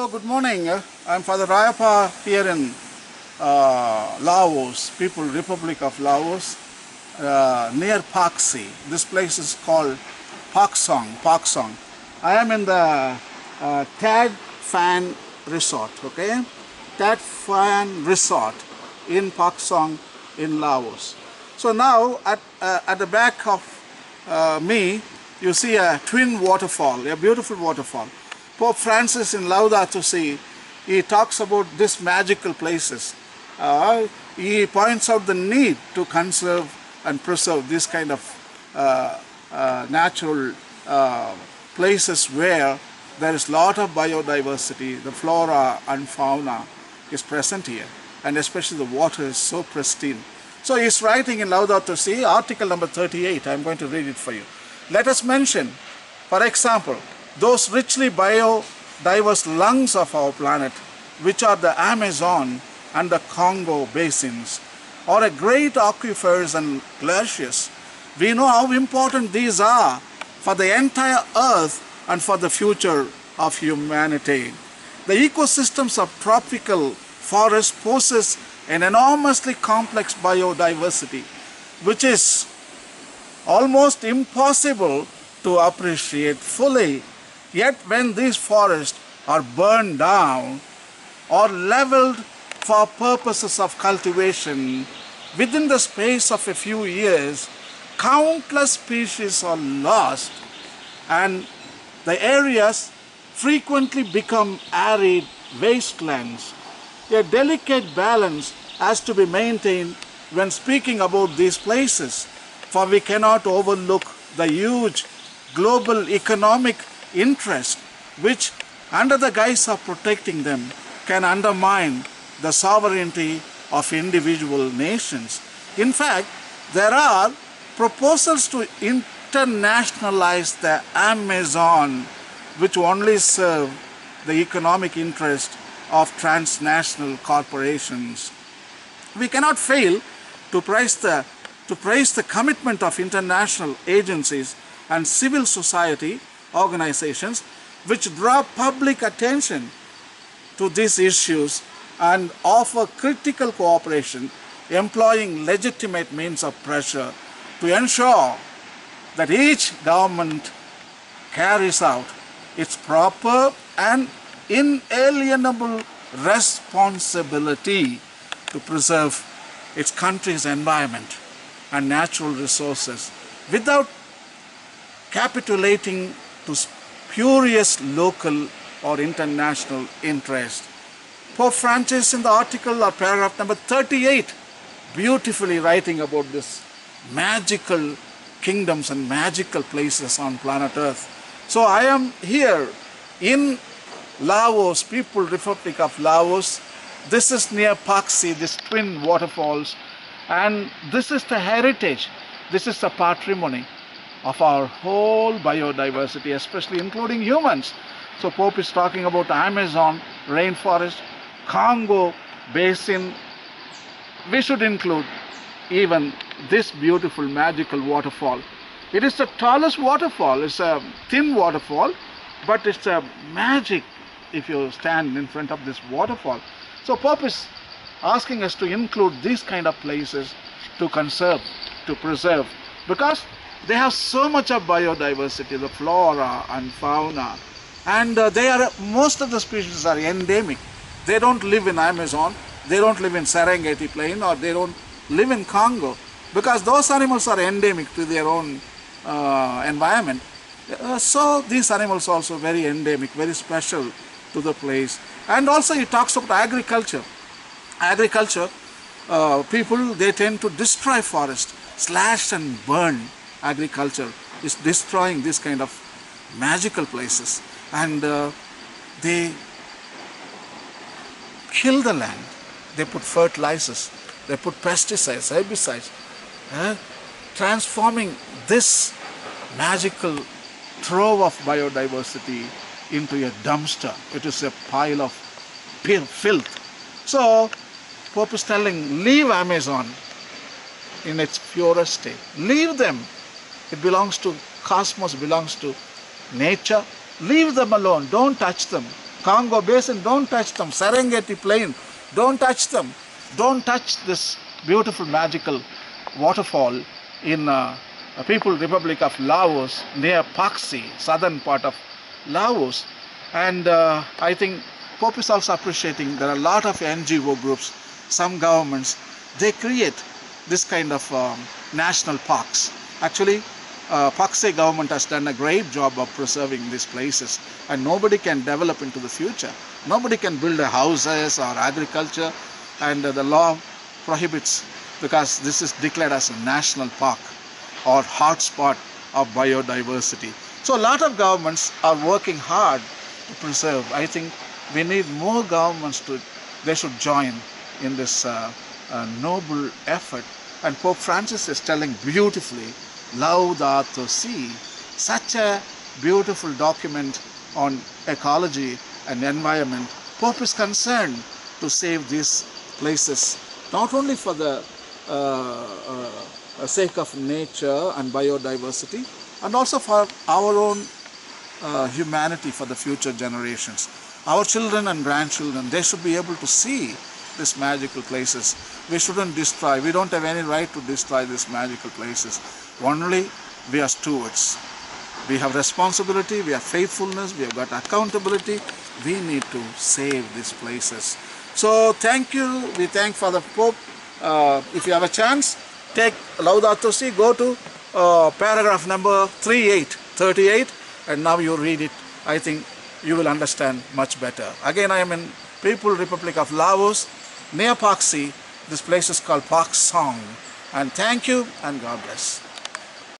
Hello, good morning. I'm Father Rayappa here in Laos, Republic of Laos, near Paksi. This place is called Paksong. I am in the Tad Phan Resort, okay? Tad Phan Resort in Paksong in Laos. So now at the back of me, you see a twin waterfall, a beautiful waterfall. Pope Francis in Laudato Si, he talks about these magical places. He points out the need to conserve and preserve this kind of natural places where there is a lot of biodiversity. The flora and fauna is present here, and especially the water is so pristine. So he's writing in Laudato Si, article number 38. I'm going to read it for you. Let us mention, for example, those richly biodiverse lungs of our planet, which are the Amazon and the Congo basins, or a great aquifers and glaciers. We know how important these are for the entire Earth and for the future of humanity. The ecosystems of tropical forests possess an enormously complex biodiversity, which is almost impossible to appreciate fully. Yet when these forests are burned down or leveled for purposes of cultivation, within the space of a few years, countless species are lost, and the areas frequently become arid wastelands. A delicate balance has to be maintained when speaking about these places, for we cannot overlook the huge global economic interest which, under the guise of protecting them, can undermine the sovereignty of individual nations. In fact, there are proposals to internationalize the Amazon, which only serve the economic interest of transnational corporations. We cannot fail to praise the commitment of international agencies and civil society organizations which draw public attention to these issues and offer critical cooperation, employing legitimate means of pressure to ensure that each government carries out its proper and inalienable responsibility to preserve its country's environment and natural resources without capitulating to spurious local or international interest. Pope Francis in the article or paragraph number 38 beautifully writing about this magical kingdoms and magical places on planet Earth. So I am here in Laos, Republic of Laos. This is near Paksi, this twin waterfalls, and this is the heritage, this is the patrimony of our whole biodiversity, especially including humans. So Pope is talking about Amazon, rainforest, Congo basin. We should include even this beautiful magical waterfall. It is the tallest waterfall. It's a thin waterfall, but it's a magic if you stand in front of this waterfall. So Pope is asking us to include these kind of places to conserve, to preserve, because they have so much of biodiversity, the flora and fauna, and most of the species are endemic. They don't live in Amazon, they don't live in Serengeti plain, or they don't live in Congo, because those animals are endemic to their own environment. So these animals also very endemic, very special to the place. And also he talks about agriculture. People, they tend to destroy forest, slash and burn. Agriculture is destroying this kind of magical places, and they kill the land. They put fertilizers, they put pesticides, herbicides, transforming this magical trove of biodiversity into a dumpster. It is a pile of filth. So Pope is telling, leave Amazon in its purest state. Leave them. It belongs to cosmos, belongs to nature. Leave them alone. Don't touch them. Congo Basin, don't touch them. Serengeti Plain, don't touch them. Don't touch this beautiful magical waterfall in People's Republic of Laos near Paksi, southern part of Laos. And I think Pope is also appreciating there are a lot of NGO groups, some governments, they create this kind of national parks. Actually, Paksi government has done a great job of preserving these places, and nobody can develop into the future. Nobody can build houses or agriculture, and the law prohibits, because this is declared as a national park or hotspot of biodiversity. So a lot of governments are working hard to preserve. I think we need more governments they should join in this noble effort. And Pope Francis is telling beautifully, Laudato Si, such a beautiful document on ecology and environment. Pope is concerned to save these places, not only for the sake of nature and biodiversity, and also for our own humanity, for the future generations. Our children and grandchildren, they should be able to see these magical places. We shouldn't destroy. We don't have any right to destroy these magical places. Only we are stewards. We have responsibility, we have faithfulness, we have got accountability. We need to save these places. So thank you. We thank Father Pope. If you have a chance, take Laudato Si, go to paragraph number 38, and now you read it. I think you will understand much better. Again, I am in People's Republic of Laos, near Paksi. This place is called Pak Song. And thank you, and God bless.